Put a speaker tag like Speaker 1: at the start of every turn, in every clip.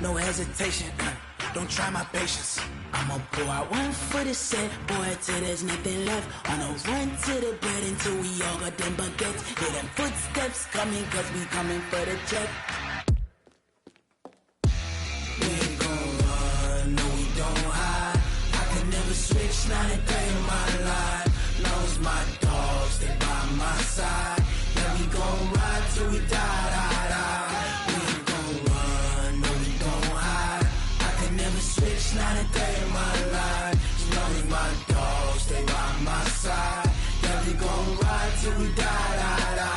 Speaker 1: no hesitation. Don't try my patience. I'ma pour out one for the set, boy, till there's nothing left. On a run to the bed until we all got them baguettes. Hear them footsteps coming, cause we coming for the check. We ain't gon' run, no we don't hide. I can never switch, not a day in my life. Knows my dogs, they by my side. Yeah, we gon' ride till we die, die, die. We ain't gon' run, no we don't hide. I can never switch, not a day in my life. As long as my dogs stay by my side. Yeah, we gon' ride till we die, die, die.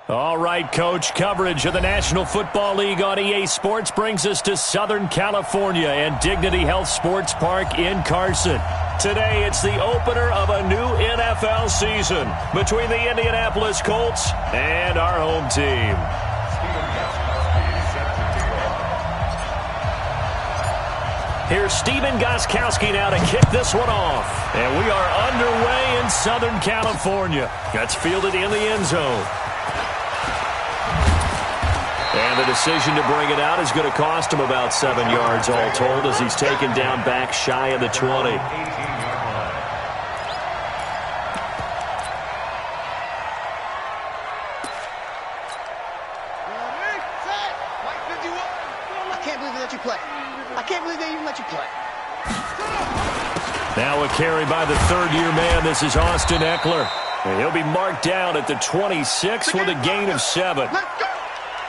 Speaker 2: All right, Coach, coverage of the National Football League on EA Sports brings us to Southern California and Dignity Health Sports Park in Carson. Today, it's the opener of a new NFL season between the Indianapolis Colts and our home team. Here's Stephen Gostkowski now to kick this one off. And we are underway in Southern California. That's fielded in the end zone. And the decision to bring it out is going to cost him about 7 yards all told as he's taken down back shy of the 20. Now a carry by the third-year man. This is Austin Ekeler. And he'll be marked down at the 26 with a gain of 7.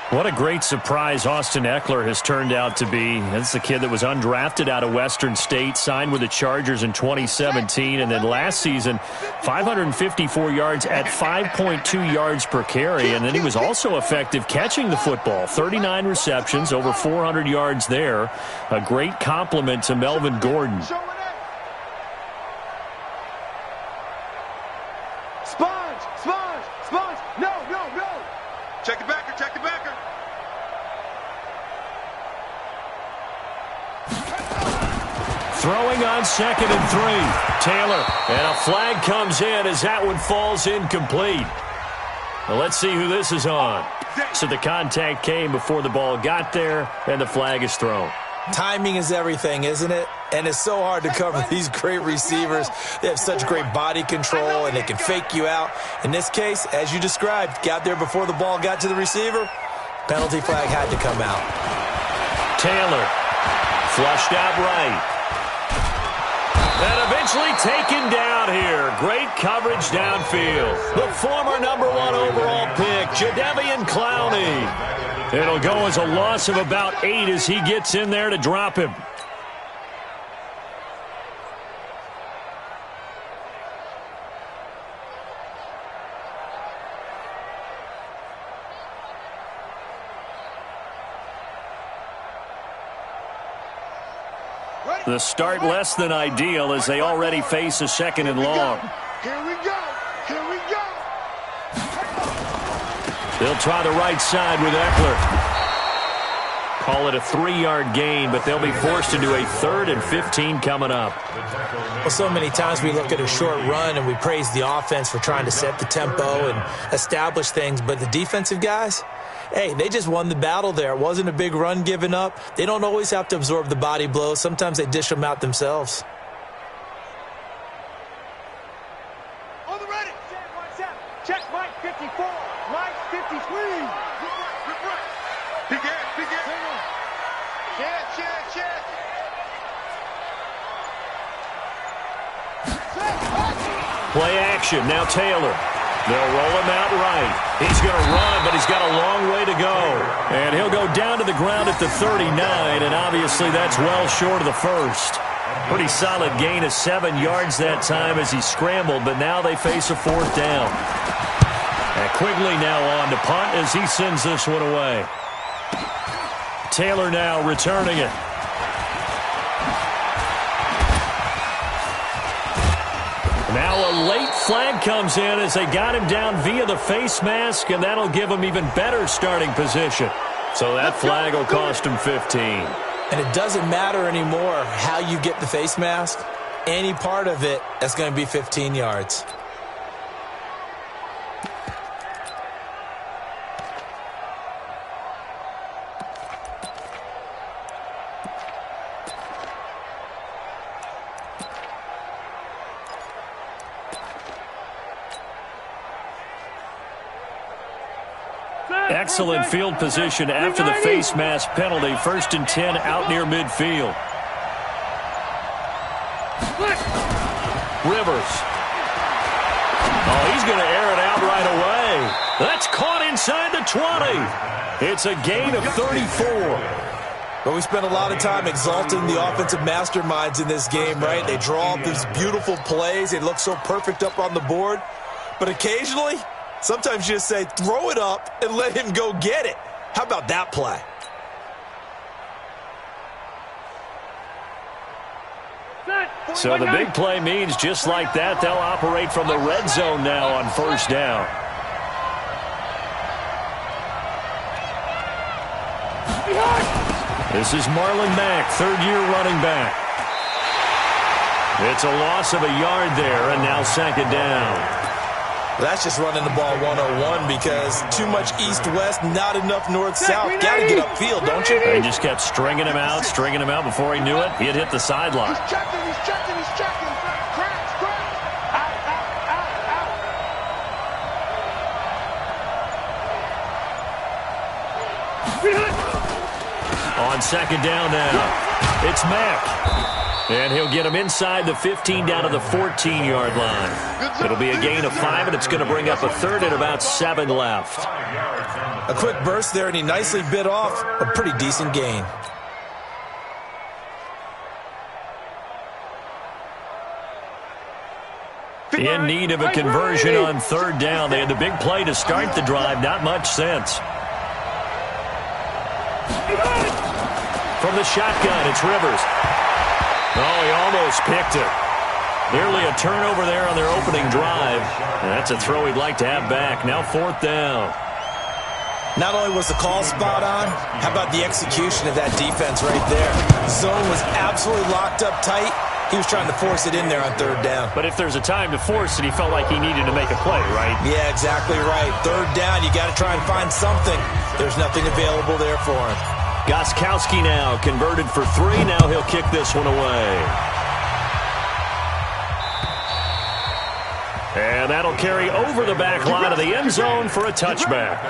Speaker 2: What a great surprise Austin Ekeler has turned out to be. That's the kid that was undrafted out of Western State, signed with the Chargers in 2017, and then last season, 554 yards at 5.2 yards per carry, and then he was also effective catching the football. 39 receptions, over 400 yards there. A great compliment to Melvin Gordon.
Speaker 3: Check the backer, check the backer.
Speaker 2: Throwing on 2nd and 3. Taylor, and a flag comes in as that one falls incomplete. Well, let's see who this is on. So the contact came before the ball got there, and the flag is thrown.
Speaker 4: Timing is everything, isn't it? And it's so hard to cover these great receivers. They have such great body control, and they can fake you out. In this case, as you described, got there before the ball got to the receiver. Penalty flag had to come out.
Speaker 2: Taylor, flushed out right. And eventually taken down here. Great coverage downfield. The former #1 overall pick, Jadeveon Clowney. It'll go as a loss of about 8 as he gets in there to drop him. The start less than ideal as they already face a 2nd and long.
Speaker 3: Here we go. Here we go.
Speaker 2: They'll try the right side with Ekeler. Call it a 3-yard gain, but they'll be forced into a 3rd and 15 coming up.
Speaker 4: Well, so many times we look at a short run and we praise the offense for trying to set the tempo and establish things, but the defensive guys, hey, they just won the battle there. It wasn't a big run given up. They don't always have to absorb the body blows. Sometimes they dish them out themselves.
Speaker 3: On the ready. Check Mike 54. Mike 53. Begin. Check.
Speaker 2: Play action. Now Taylor. They'll roll him out right. He's going to run, but he's got a long way to go. And he'll go down to the ground at the 39, and obviously that's well short of the first. Pretty solid gain of 7 yards that time as he scrambled, but now they face a 4th down. And Quigley now on to punt as he sends this one away. Taylor now returning it. Now a late flag comes in as they got him down via the face mask, and that'll give him even better starting position. So that flag will cost him 15.
Speaker 4: And it doesn't matter anymore how you get the face mask. any part of it that's going to be 15 yards.
Speaker 2: Excellent field position after the face mask penalty. 1st and 10 out near midfield. Rivers. Oh, he's going to air it out right away. That's caught inside the 20. It's a gain of 34.
Speaker 4: But we spent a lot of time exalting the offensive masterminds in this game, right? They draw up these beautiful plays. They look so perfect up on the board. But occasionally, sometimes you just say, throw it up and let him go get it. How about that play?
Speaker 2: So the big play means just like that, they'll operate from the red zone now on 1st down. This is Marlon Mack, 3rd-year running back. It's a loss of a yard there, and now 2nd down.
Speaker 4: That's just running the ball 101 because too much east-west, not enough north-south. Got to get upfield, don't you?
Speaker 2: He just kept stringing him out before he knew it. He had hit the sideline.
Speaker 3: He's checking. Cracks. Out.
Speaker 2: On 2nd down now, it's Mack. And he'll get him inside the 15 down to the 14-yard line. It'll be a gain of 5, and it's going to bring up a 3rd and about 7 left.
Speaker 4: A quick burst there, and he nicely bit off a pretty decent gain.
Speaker 2: In need of a conversion on 3rd down. They had the big play to start the drive. Not much sense. From the shotgun, it's Rivers. Oh, he almost picked it. Nearly a turnover there on their opening drive. And that's a throw he'd like to have back. Now 4th down.
Speaker 4: Not only was the call spot on, how about the execution of that defense right there? Zone was absolutely locked up tight. He was trying to force it in there on 3rd down.
Speaker 2: But if there's a time to force it, he felt like he needed to make a play, right?
Speaker 4: Yeah, exactly right. 3rd down, you got to try and find something. There's nothing available there for him.
Speaker 2: Gostkowski now converted for 3. Now he'll kick this one away. And that'll carry over the back line of the end zone for a touchback.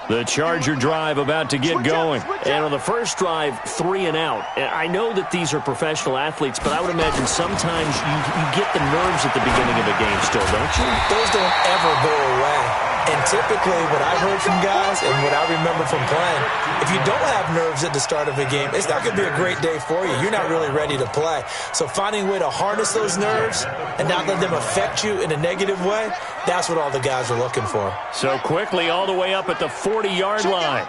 Speaker 2: The Charger drive about to get going. And on the first drive, 3 and out. I know that these are professional athletes, but I would imagine sometimes you get the nerves at the beginning of a game still, don't you?
Speaker 4: Those don't ever go away. And typically what I've heard from guys and what I remember from playing, if you don't have nerves at the start of a game, it's not going to be a great day for you. You're not really ready to play. So finding a way to harness those nerves and not let them affect you in a negative way, that's what all the guys are looking for.
Speaker 2: So quickly all the way up at the 40-yard line.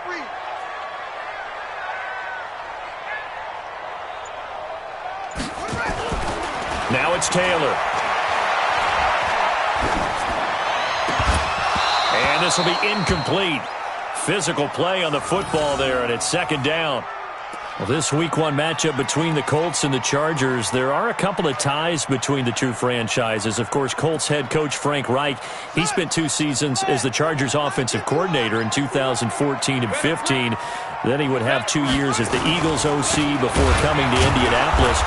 Speaker 2: Now it's Taylor. And this will be incomplete. Physical play on the football there, and it's 2nd down. Well, this Week 1 matchup between the Colts and the Chargers, there are a couple of ties between the two franchises. Of course, Colts head coach Frank Reich, he spent 2 seasons as the Chargers offensive coordinator in 2014 and 15. Then he would have 2 years as the Eagles OC before coming to Indianapolis.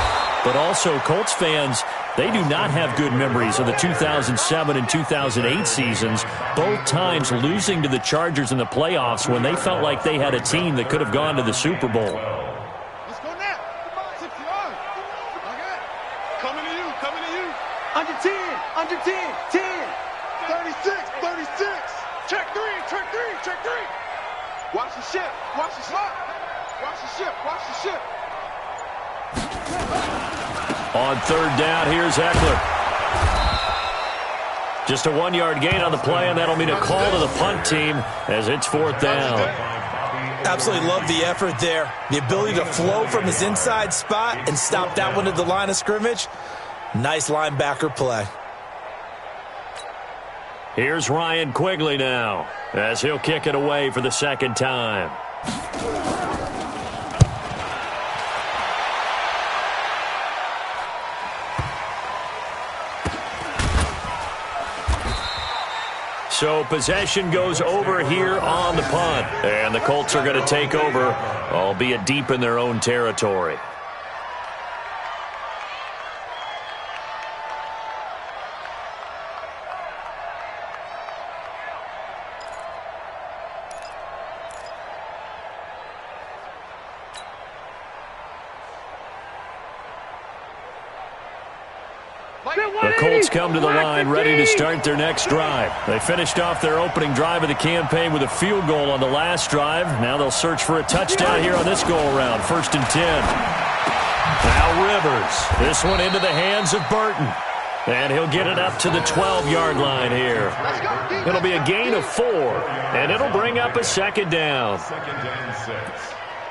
Speaker 2: But also, Colts fans, they do not have good memories of the 2007 and 2008 seasons, both times losing to the Chargers in the playoffs when they felt like they had a team that could have gone to the Super Bowl.
Speaker 3: Let's go now. Coming to you. Under 10, 10. 36. Check three. Watch the ship.
Speaker 2: On 3rd down, here's Eckler. Just a 1-yard gain on the play, and that'll mean a call to the punt team as it's 4th down.
Speaker 4: Absolutely love the effort there. The ability to flow from his inside spot and stop that one at the line of scrimmage. Nice linebacker play.
Speaker 2: Here's Ryan Quigley now as he'll kick it away for the 2nd time. So possession goes over here on the punt. And the Colts are going to take over, albeit deep in their own territory. The Colts come to the line ready to start their next drive. They finished off their opening drive of the campaign with a field goal on the last drive. Now they'll search for a touchdown here on this go-around. 1st and 10. Now Rivers. This one into the hands of Burton. And he'll get it up to the 12-yard line here. It'll be a gain of 4. And it'll bring up a 2nd down.
Speaker 5: 2nd and 6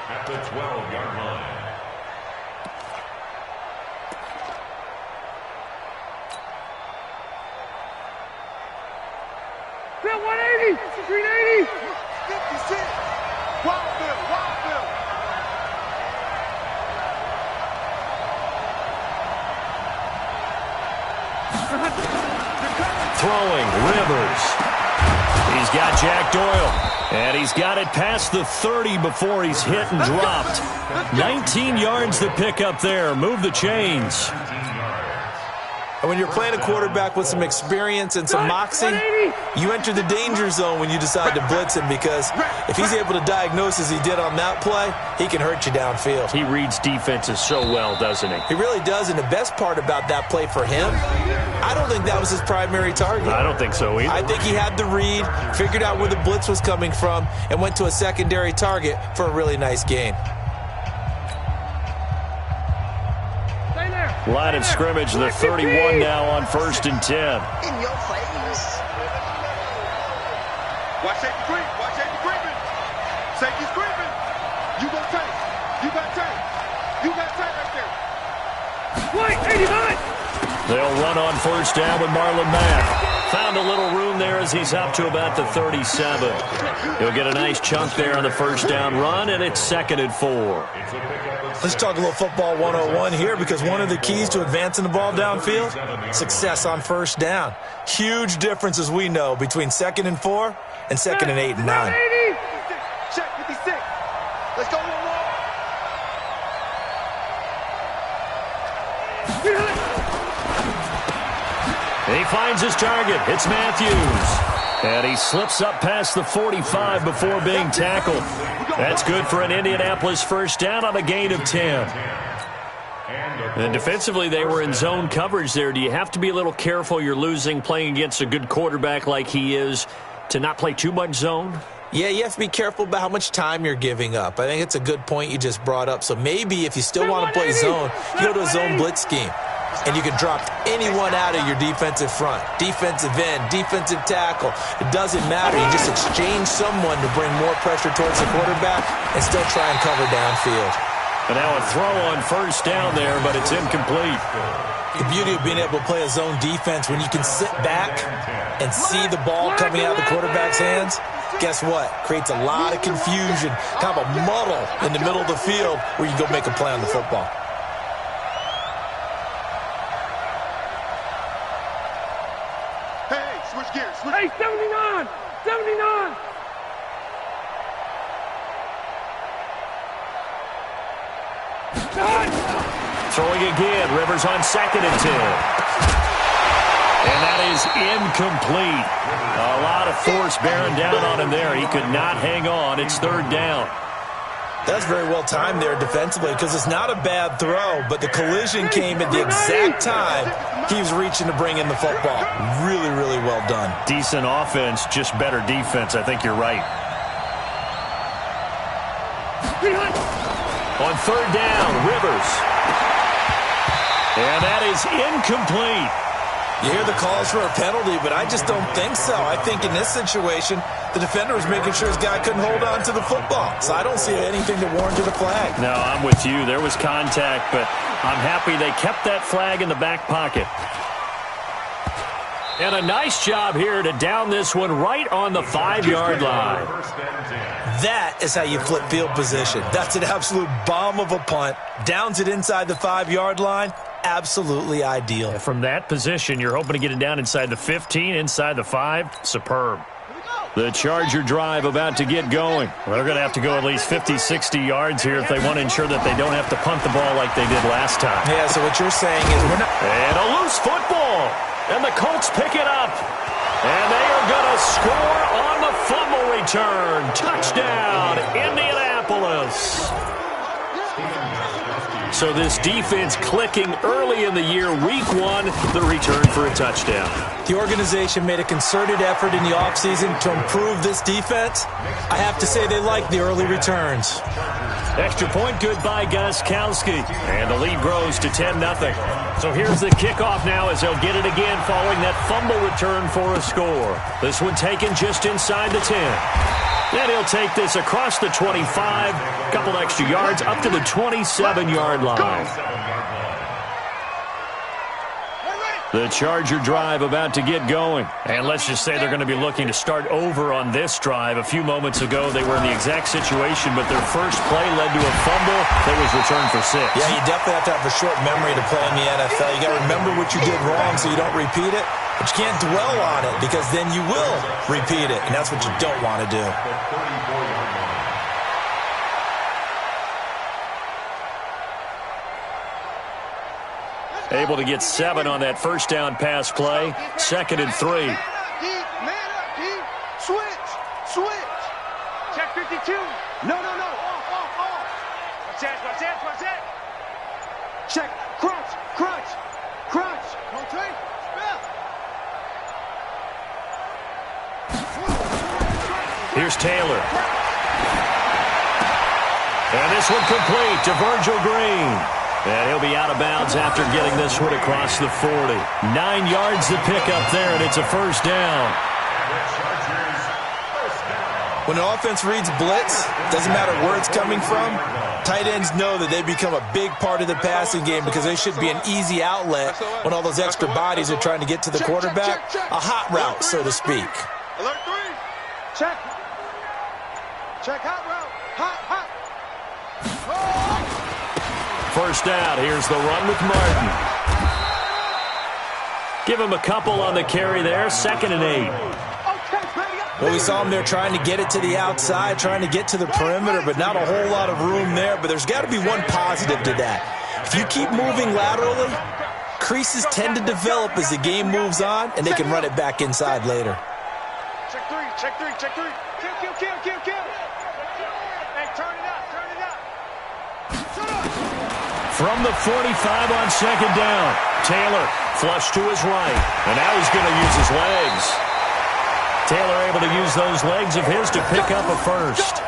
Speaker 5: at the 12-yard line.
Speaker 3: Bill, 180! Green 80! 56! Wild Bill! Wild Bill!
Speaker 2: Throwing, Rivers. He's got Jack Doyle. And he's got it past the 30 before he's hit and dropped. 19 yards to pick up there. Move the chains.
Speaker 4: And when you're playing a quarterback with some experience and some moxie, you enter the danger zone when you decide to blitz him, because if he's able to diagnose as he did on that play, he can hurt you downfield.
Speaker 2: He reads defenses so well, doesn't he?
Speaker 4: He really does, and the best part about that play for him, I don't think that was his primary target.
Speaker 2: I don't think so either.
Speaker 4: I think he had the read, figured out where the blitz was coming from, and went to a secondary target for a really nice gain.
Speaker 2: Line of scrimmage, the 31 now on 1st and 10.
Speaker 3: In your face. Watch safety creep. Watch safety creeping. Safety's creeping. You got tight. You got tight. You got tight right there. White, 89.
Speaker 2: They'll run on 1st down with Marlon Mack. Found a little room there as he's up to about the 37. He'll get a nice chunk there on the 1st down run, and it's 2nd and 4.
Speaker 4: Let's talk a little football 101 here, because one of the keys to advancing the ball downfield, success on 1st down. Huge difference, as we know, between 2nd and 4 and 2nd and 8 and 9.
Speaker 3: Check 56. Let's go one more.
Speaker 2: He finds his target. It's Matthews. And he slips up past the 45 before being tackled. That's good for an Indianapolis 1st down on a gain of 10. And defensively, they were in zone coverage there. Do you have to be a little careful you're losing playing against a good quarterback like he is to not play too much zone?
Speaker 4: Yeah, you have to be careful about how much time you're giving up. I think it's a good point you just brought up. So maybe if you still want to play zone, you go to a zone blitz scheme. And you can drop anyone out of your defensive front, defensive end, defensive tackle. It doesn't matter. You just exchange someone to bring more pressure towards the quarterback and still try and cover downfield.
Speaker 2: And now a throw on 1st down there, but it's incomplete.
Speaker 4: The beauty of being able to play a zone defense, when you can sit back and see the ball coming out of the quarterback's hands, guess what? Creates a lot of confusion, kind of a muddle in the middle of the field where you can go make a play on the football.
Speaker 3: Hey, 79! 79!
Speaker 2: Throwing again. Rivers on 2nd and 10. And that is incomplete. A lot of force bearing down on him there. He could not hang on. It's 3rd down.
Speaker 4: That's very well timed there defensively, because it's not a bad throw, but the collision came at the exact time he was reaching to bring in the football. Really, really well done.
Speaker 2: Decent offense, just better defense. I think you're right. On 3rd down, Rivers. And that is incomplete.
Speaker 4: You hear the calls for a penalty, but I just don't think so. I think in this situation, the defender was making sure his guy couldn't hold on to the football. So I don't see anything that warranted a flag.
Speaker 2: No, I'm with you. There was contact, but I'm happy they kept that flag in the back pocket. And a nice job here to down this one right on the 5-yard line.
Speaker 4: That is how you flip field position. That's an absolute bomb of a punt. Downs it inside the 5-yard line. Absolutely ideal.
Speaker 2: From that position, you're hoping to get it down inside the 15, inside the 5. Superb. The Charger drive about to get going. Well, they're going to have to go at least 50, 60 yards here if they want to ensure that they don't have to punt the ball like they did last time.
Speaker 4: Yeah, so what you're saying is we're not...
Speaker 2: And a loose football. And the Colts pick it up. And they are going to score on the fumble return. Touchdown, Indianapolis. So this defense clicking early in the year, week 1, the return for a touchdown.
Speaker 4: The organization made a concerted effort in the offseason to improve this defense. I have to say they like the early returns.
Speaker 2: Extra point good by Gostkowski. And the lead grows to 10-0. So here's the kickoff now as they'll get it again following that fumble return for a score. This one taken just inside the 10. Then he'll take this across the 25, a couple extra yards up to the 27-yard line. The Charger drive about to get going. And let's just say they're going to be looking to start over on this drive. A few moments ago, they were in the exact situation, but their first play led to a fumble that was returned for 6.
Speaker 4: Yeah, you definitely have to have a short memory to play in the NFL. You got to remember what you did wrong so you don't repeat it. But you can't dwell on it because then you will repeat it, and that's what you don't want to do.
Speaker 2: Able to get 7 on that first down pass play. 2nd and 3.
Speaker 3: Man up, D. Switch. Check 52. No. Off. Watch that. Check. Crunch. Rotate.
Speaker 2: Here's Taylor. And this one complete to Virgil Green. And he'll be out of bounds after getting this one across the 40. 9 yards to pick up there, and it's a first down.
Speaker 4: When an offense reads blitz, doesn't matter where it's coming from, tight ends know that they become a big part of the passing game because they should be an easy outlet when all those extra bodies are trying to get to the quarterback. A hot route, so to speak.
Speaker 3: Alert 3. Check hot route. Hot.
Speaker 2: First down. Here's the run with Martin. Give him a couple on the carry there. 2nd and 8.
Speaker 4: Well, we saw him there trying to get it to the outside, trying to get to the perimeter, but not a whole lot of room there. But there's got to be one positive to that. If you keep moving laterally, creases tend to develop as the game moves on, and they can run it back inside later.
Speaker 3: Check three. Kill. Hey, turn it up.
Speaker 2: From the 45 on 2nd down. Taylor flush to his right. And now he's going to use his legs. Taylor able to use those legs of his to pick up a first.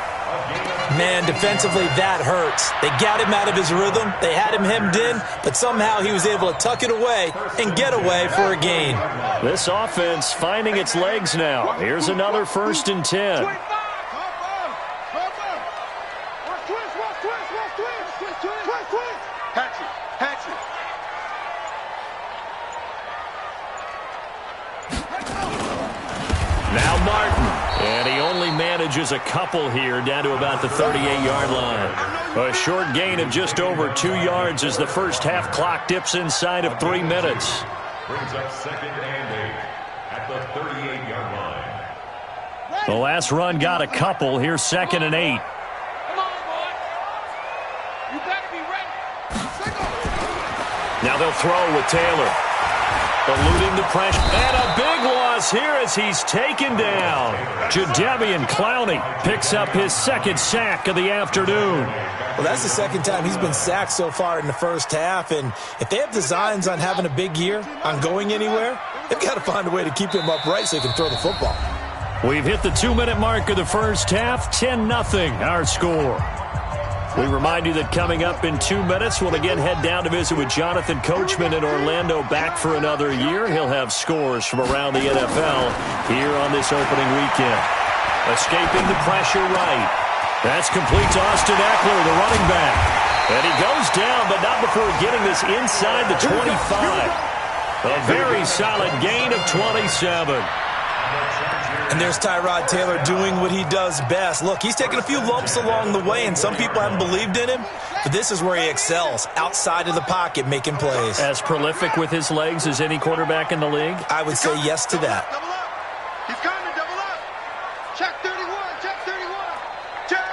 Speaker 4: Man, defensively, that hurts. They got him out of his rhythm. They had him hemmed in, but somehow he was able to tuck it away and get away for a gain.
Speaker 2: This offense finding its legs now. Here's another 1st and 10.
Speaker 3: Hatchet.
Speaker 2: Now Martin. And he only manages a couple here down to about the 38-yard line. A short gain of just over 2 yards as the first half clock dips inside of 3 minutes.
Speaker 5: Brings up 2nd and 8 at the 38-yard line.
Speaker 2: The last run got a couple. Here's 2nd and 8.
Speaker 3: Come on, boy. You better be ready.
Speaker 2: Now they'll throw with Taylor. Eluding the pressure. And a big loss here as he's taken down. Jadeveon Clowney picks up his 2nd sack of the afternoon.
Speaker 4: Well, that's the 2nd time he's been sacked so far in the first half. And if they have designs on having a big year, on going anywhere, they've got to find a way to keep him upright so he can throw the football.
Speaker 2: We've hit the 2-minute mark of the first half. 10-0 our score. We remind you that coming up in 2 minutes, we'll again head down to visit with Jonathan Coachman in Orlando, back for another year. He'll have scores from around the NFL here on this opening weekend. Escaping the pressure right. That's complete to Austin Eckler, the running back. And he goes down, but not before getting this inside the 25. A very solid gain of 27.
Speaker 4: And there's Tyrod Taylor doing what he does best. Look, he's taken a few lumps along the way, and some people haven't believed in him, but this is where he excels, outside of the pocket, making plays.
Speaker 2: As prolific with his legs as any quarterback in the league?
Speaker 4: I would say yes to that.
Speaker 3: Double up. He's coming, double up. Check 31, check 31. Check.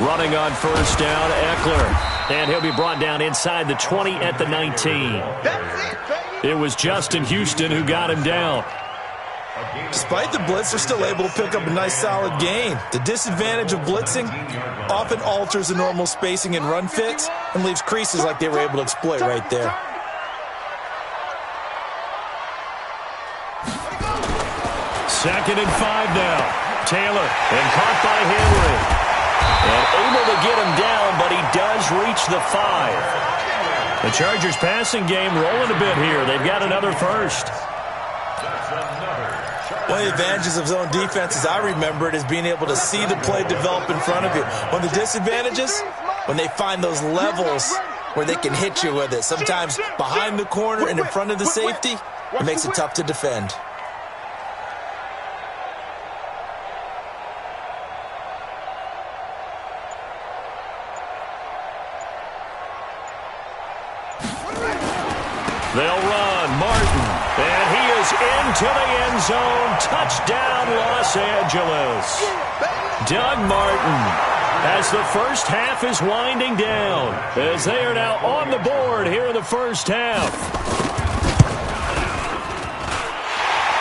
Speaker 2: Running on first down, Eckler. And he'll be brought down inside the 20 at the 19.
Speaker 3: That's it, baby.
Speaker 2: It was Justin Houston who got him down.
Speaker 4: Despite the blitz, they're still able to pick up a nice solid gain. The disadvantage of blitzing often alters the normal spacing and run fits and leaves creases like they were able to exploit right there.
Speaker 2: Second and 5 now. Taylor, and caught by Henry. And able to get him down, but he does reach the 5. The Chargers passing game rolling a bit here. They've got another first.
Speaker 4: One of the advantages of zone defense, as I remember it, is being able to see the play develop in front of you. One of the disadvantages, when they find those levels where they can hit you with it, sometimes behind the corner and in front of the safety, it makes it tough to defend.
Speaker 2: They'll run. Martin. And he is into the end zone. Touchdown, Los Angeles. Doug Martin, as the first half is winding down, as they are now on the board here in the first half.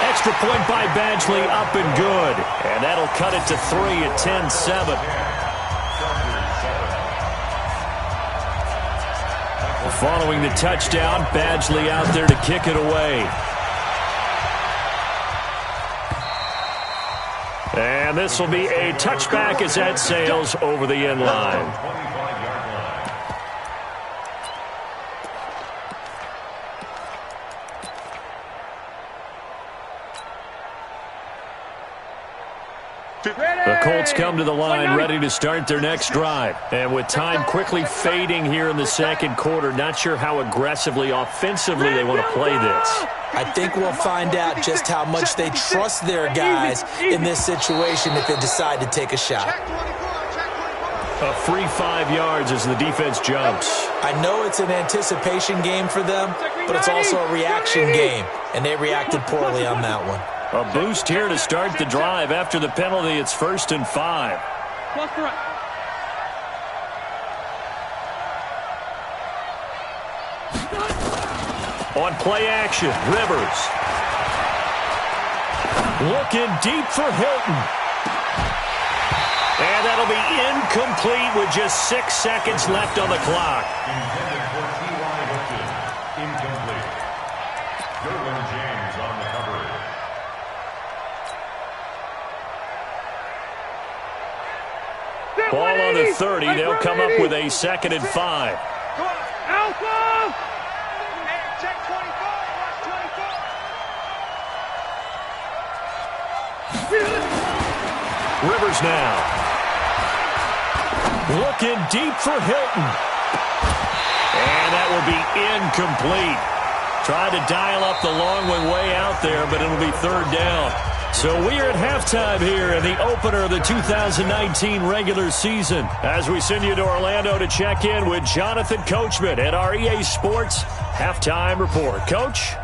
Speaker 2: Extra point by Badgley, up and good. And that'll cut it to 3 at 10-7. Following the touchdown, Badgley out there to kick it away. And this will be a touchback as that sails over the end line. The Colts come to the line ready to start their next drive. And with time quickly fading here in the second quarter, not sure how aggressively, offensively they want to play this.
Speaker 4: I think we'll find out just how much they trust their guys in this situation if they decide to take a shot.
Speaker 2: A free 5 yards as the defense jumps.
Speaker 4: I know it's an anticipation game for them, but it's also a reaction game, and they reacted poorly on that one.
Speaker 2: A boost here to start the drive. After the penalty, it's 1st and 5. On play action, Rivers. Looking deep for Hilton. And that'll be incomplete with just 6 seconds left on the clock.
Speaker 5: Intended for T.Y. Hilton. Incomplete. Derwin James on the coverage.
Speaker 2: Ball on the 30. They'll come up with a 2nd and 5.
Speaker 3: Alpha! Check 25. Watch 24.
Speaker 2: Rivers now. Looking deep for Hilton. And that will be incomplete. Tried to dial up the long one way out there, but it'll be 3rd down. So we are at halftime here in the opener of the 2019 regular season as we send you to Orlando to check in with Jonathan Coachman at our EA Sports Halftime Report. Coach?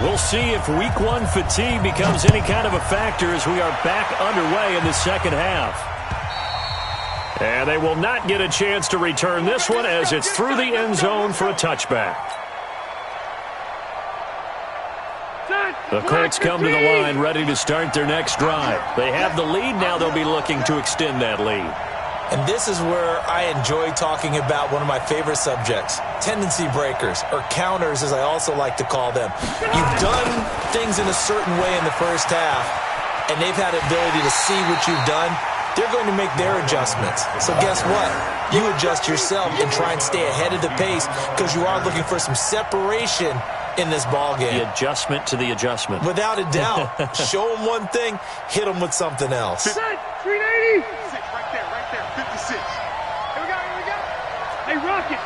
Speaker 2: We'll see if Week 1 fatigue becomes any kind of a factor as we are back underway in the second half. And they will not get a chance to return this one as it's through the end zone for a touchback. The Colts come to the line ready to start their next drive. They have the lead. Now they'll be looking to extend that lead.
Speaker 4: And this is where I enjoy talking about one of my favorite subjects, tendency breakers, or counters as I also like to call them. You've done things in a certain way in the first half, and they've had the ability to see what you've done. They're going to make their adjustments. So guess what? You adjust yourself and try and stay ahead of the pace because you are looking for some separation in this ball game.
Speaker 2: The adjustment to the adjustment.
Speaker 4: Without a doubt. Show them one thing, hit them with something else.
Speaker 3: 380. Right there, 56. Here we go. Hey, Rocket.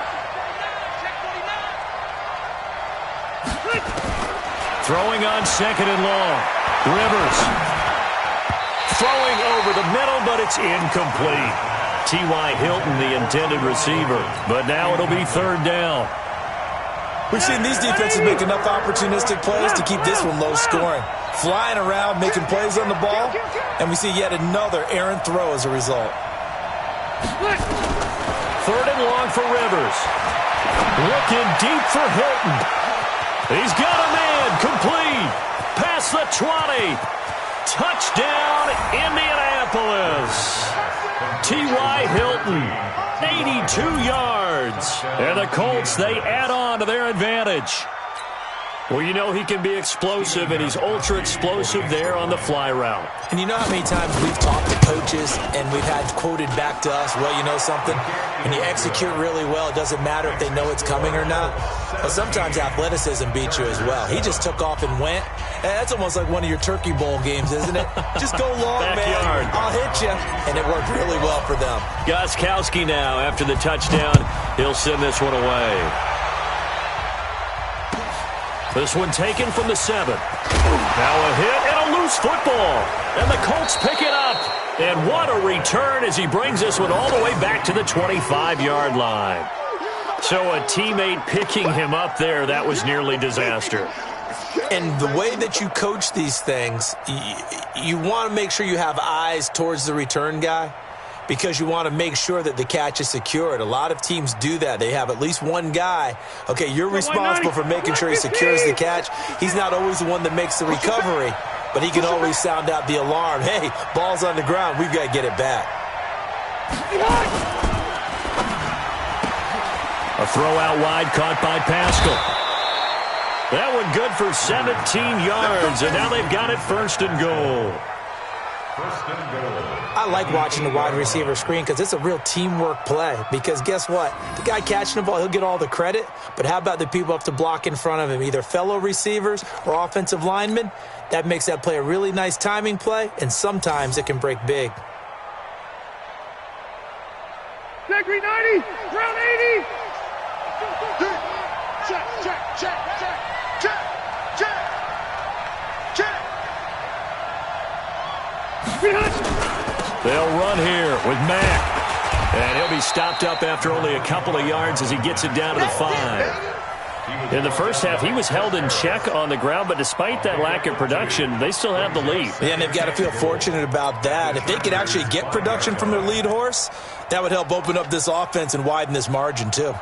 Speaker 2: Throwing on second and long. Rivers. Throwing over the middle, but it's incomplete. T.Y. Hilton, the intended receiver. But now it'll be third down.
Speaker 4: We've seen these defenses make enough opportunistic plays to keep this one low scoring. Flying around, making plays on the ball, and we see yet another errant throw as a result.
Speaker 2: Third and long for Rivers. Looking deep for Hilton. He's got a man, complete. Past the 20. Touchdown, Indianapolis. T.Y. Hilton, 82 yards. And the Colts, they add on to their advantage. Well, you know he can be explosive, and he's ultra-explosive there on the fly route.
Speaker 4: And you know how many times we've talked to coaches and we've had quoted back to us, well, you know something? When you execute really well, it doesn't matter if they know it's coming or not. Well, sometimes athleticism beats you as well. He just took off and went. That's almost like one of your Turkey Bowl games, isn't it? Just go long,
Speaker 2: Backyard.
Speaker 4: man. I'll hit you. And it worked really well for them.
Speaker 2: Gostkowski now, after the touchdown, he'll send this one away. This one taken from the 7. Now a hit and a loose football. And the Colts pick it up. And what a return as he brings this one all the way back to the 25-yard line. So a teammate picking him up there, that was nearly disaster.
Speaker 4: And the way that you coach these things, you want to make sure you have eyes towards the return guy, because you want to make sure that the catch is secured. A lot of teams do that. They have at least one guy. Okay, you're responsible for making sure he secures the catch. He's not always the one that makes the recovery, but he can always sound out the alarm. Hey, ball's on the ground. We've got to get it back.
Speaker 2: A throw out wide caught by Pascal. That one good for 17 yards, and now they've got it first and goal.
Speaker 5: First and goal.
Speaker 4: I like watching the wide receiver screen because it's a real teamwork play. Because guess what? The guy catching the ball, he'll get all the credit. But how about the people up to block in front of him, either fellow receivers or offensive linemen? That makes that play a really nice timing play, and sometimes it can break big.
Speaker 3: Check 390, round 80. Check.
Speaker 2: They'll run here with Mack. And he'll be stopped up after only a couple of yards as he gets it down to the 5. In the first half, he was held in check on the ground, but despite that lack of production, they still have the lead.
Speaker 4: Yeah, and they've got to feel fortunate about that. If they could actually get production from their lead horse, that would help open up this offense and widen this margin, too.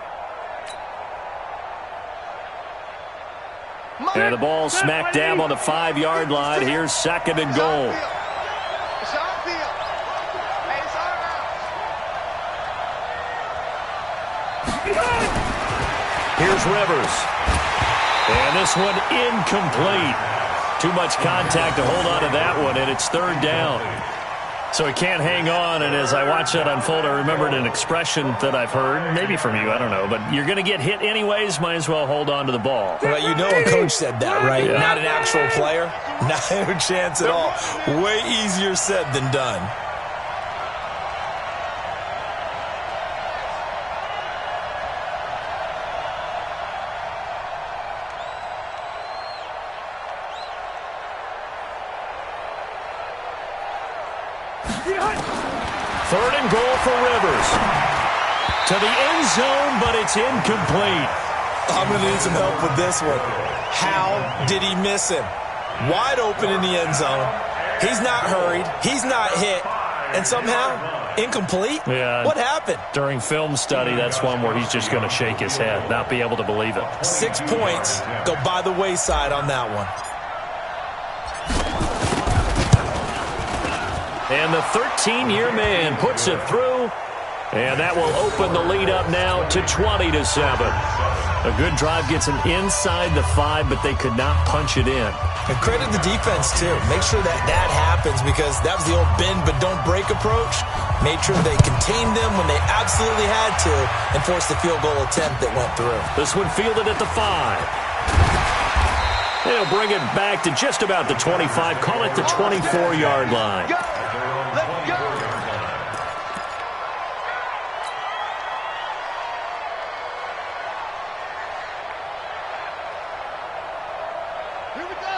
Speaker 2: And the ball smack dab on the 5-yard line. Here's second and goal. Here's Rivers. And this one incomplete. Too much contact to hold on to that one, and it's third down. So he can't hang on, and as I watch that unfold, I remembered an expression that I've heard, maybe from you, I don't know, but you're going to get hit anyways, might as well hold on to the ball.
Speaker 4: Well, you know a coach said that, right?
Speaker 2: Yeah.
Speaker 4: Not an actual player. No chance at all. Way easier said than done.
Speaker 2: Third and goal for Rivers. To the end zone, but it's incomplete.
Speaker 4: I'm going to need some help with this one. How did he miss him? Wide open in the end zone. He's not hurried. He's not hit. And somehow, incomplete?
Speaker 2: Yeah.
Speaker 4: What happened?
Speaker 2: During film study, that's one where he's just going to shake his head, not be able to believe it.
Speaker 4: 6 points go by the wayside on that one.
Speaker 2: And the 13-year man puts it through, and that will open the lead up now to 20-7. A good drive gets him inside the 5, but they could not punch it in.
Speaker 4: And credit the defense, too. Make sure that happens, because that was the old bend but don't break approach. Made sure they contained them when they absolutely had to and forced the field goal attempt that went through.
Speaker 2: This one fielded at the 5. They'll bring it back to just about the 25. Call it the 24-yard line.
Speaker 3: Go. Let's go.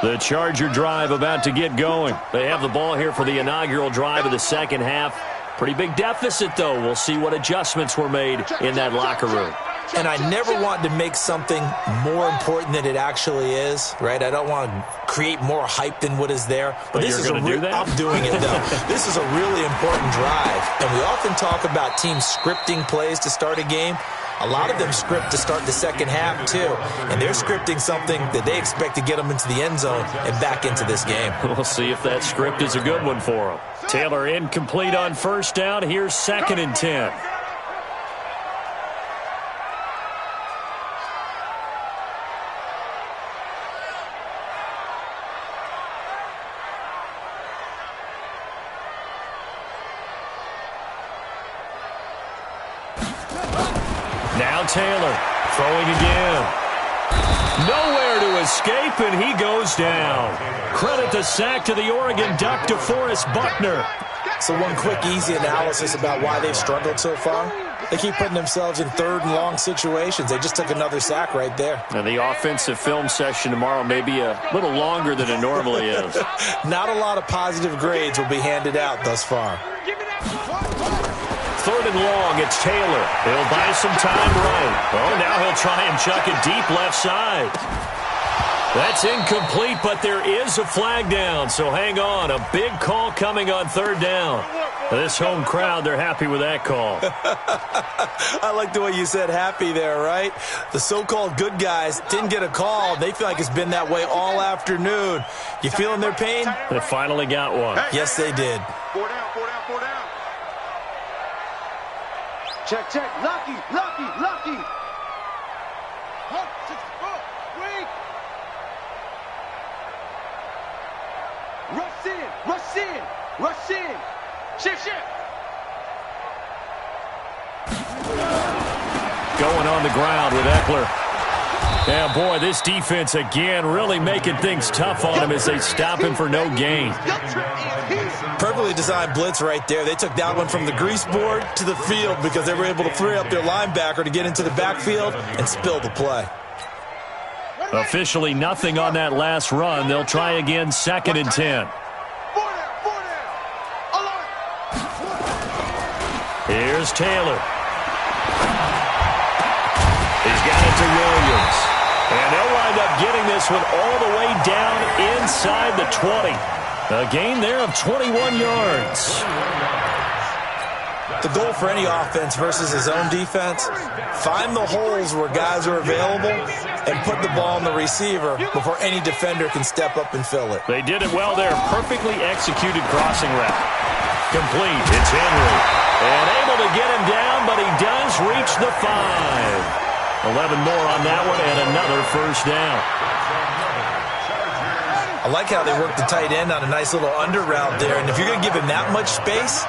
Speaker 2: The Charger drive about to get going. They have the ball here for the inaugural drive of the second half. Pretty big deficit, though. We'll see what adjustments were made in that locker room.
Speaker 4: And I never want to make something more important than it actually is, right? I don't want to create more hype than what is there. But this is
Speaker 2: do that?
Speaker 4: I'm doing it, though. This is a really important drive. And we often talk about teams scripting plays to start a game. A lot of them script to start the second half, too. And they're scripting something that they expect to get them into the end zone and back into this game.
Speaker 2: We'll see if that script is a good one for them. Taylor incomplete on first down. Here's 2nd and 10. Now Taylor throwing again. Nowhere to escape, and he goes down. Credit the sack to the Oregon Duck, DeForest Buckner.
Speaker 4: So one quick, easy analysis about why they've struggled so far. They keep putting themselves in 3rd and long situations. They just took another sack right there.
Speaker 2: And the offensive film session tomorrow may be a little longer than it normally is.
Speaker 4: Not a lot of positive grades will be handed out thus far.
Speaker 2: 3rd and long, it's Taylor. He'll buy some time right. Oh, now he'll try and chuck it deep left side. That's incomplete, but there is a flag down, so hang on. A big call coming on 3rd down. This home crowd, they're happy with that call.
Speaker 4: I like the way you said happy there, right? The so-called good guys didn't get a call. They feel like it's been that way all afternoon. You feeling their pain?
Speaker 2: They finally got one.
Speaker 4: Yes, they did.
Speaker 3: 4 down, 4 down, 4 down. Check, check. Lucky, lucky, lucky. Wait. Rush in, rush in, rush in. Shift, shift.
Speaker 2: Going on the ground with Eckler. Yeah, boy, this defense again really making things tough on him as they stop him for no gain.
Speaker 4: Perfectly designed blitz right there. They took that one from the grease board to the field because they were able to free up their linebacker to get into the backfield and spill the play.
Speaker 2: Officially nothing on that last run. They'll try again, 2nd and 10. Here's Taylor. He's got it to Williams. And they'll wind up getting this one all the way down inside the 20. A gain there of 21 yards.
Speaker 4: The goal for any offense versus his own defense, find the holes where guys are available and put the ball on the receiver before any defender can step up and fill it.
Speaker 2: They did it well there. Perfectly executed crossing route. Complete. It's Henry. And able to get him down, but he does reach the 5. 11 more on that one and another first down.
Speaker 4: I like how they work the tight end on a nice little under route there. And if you're going to give him that much space,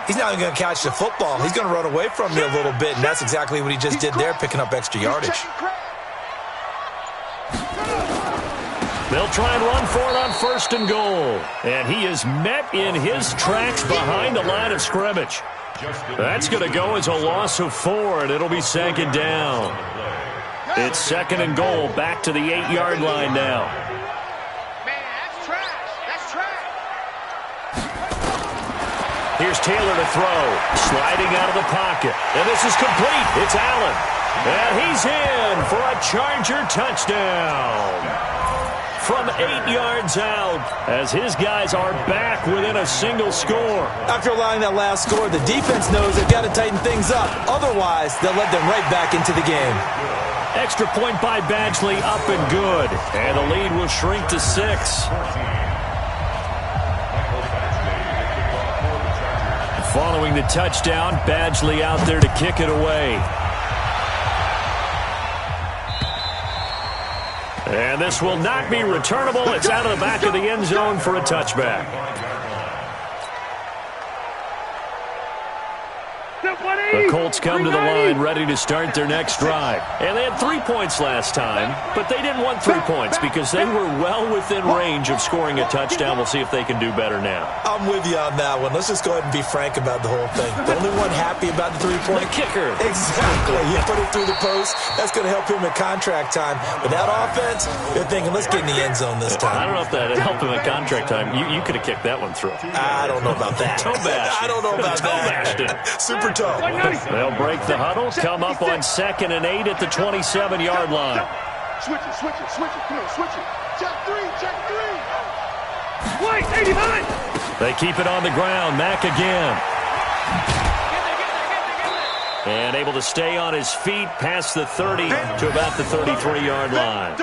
Speaker 4: he's not even going to catch the football. He's going to run away from you a little bit, and that's exactly what he just did there, picking up extra yardage.
Speaker 2: They'll try and run for it on 1st and goal. And he is met in his tracks behind the line of scrimmage. That's going to go as a loss of 4, and it'll be 2nd down. It's 2nd and goal, back to the 8-yard line now.
Speaker 3: Man, that's trash. That's trash.
Speaker 2: Here's Taylor to throw, sliding out of the pocket. And this is complete. It's Allen. And he's in for a Charger touchdown. From 8 yards out, as his guys are back within a single score.
Speaker 4: After allowing that last score, the defense knows they've got to tighten things up. Otherwise, they'll let them right back into the game.
Speaker 2: Extra point by Badgley, up and good. And the lead will shrink to 6. Following the touchdown, Badgley out there to kick it away. And this will not be returnable. It's out of the back of the end zone for a touchback. The Colts come to the line ready to start their next drive. And they had 3 points last time, but they didn't want 3 points because they were well within range of scoring a touchdown. We'll see if they can do better now.
Speaker 4: I'm with you on that one. Let's just go ahead and be frank about the whole thing. The only one happy about the 3-point
Speaker 2: The kicker.
Speaker 4: Exactly. You put it through the post. That's going to help him in contract time. But that offense, they're thinking, let's get in the end zone this time.
Speaker 2: I don't know if that helped him in contract time. You could have kicked that one through.
Speaker 4: I don't know about that.
Speaker 2: Toe bashed.
Speaker 4: I don't know about
Speaker 2: toe
Speaker 4: that.
Speaker 2: bashed it.
Speaker 4: Super toe.
Speaker 2: They'll break the huddle, come up on 2nd and 8 at the 27-yard line.
Speaker 3: Switch it. Come on, switch it. Check three. Wait, 89.
Speaker 2: They keep it on the ground. Mack again. And able to stay on his feet past the 30 to about the 33-yard line.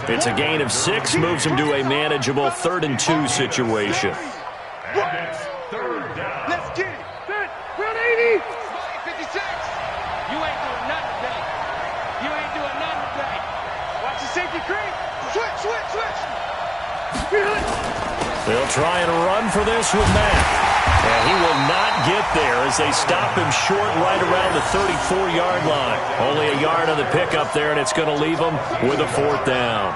Speaker 2: It's a gain of 6, moves him to a manageable 3rd and 2 situation.
Speaker 5: And it's 3rd down.
Speaker 3: Let's get it. We're on 80.
Speaker 6: 56. You ain't doing nothing today. You ain't doing nothing today.
Speaker 3: Watch the safety creep. Switch.
Speaker 2: They'll try and run for this with Mack. And he will not get there as they stop him short right around the 34-yard line. Only a yard on the pickup there, and it's going to leave him with a 4th down.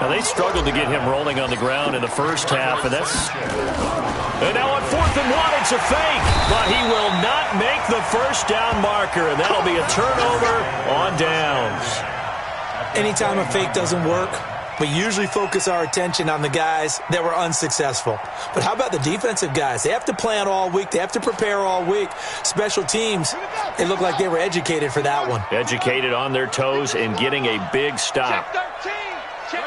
Speaker 2: Now, they struggled to get him rolling on the ground in the first half, and now on 4th and 1, it's a fake. But he will not make the first down marker, and that'll be a turnover on downs.
Speaker 4: Anytime a fake doesn't work, we usually focus our attention on the guys that were unsuccessful. But how about the defensive guys? They have to plan all week. They have to prepare all week. Special teams, they look like they were educated for that one.
Speaker 2: Educated on their toes and getting a big stop.
Speaker 6: Check 13. Check.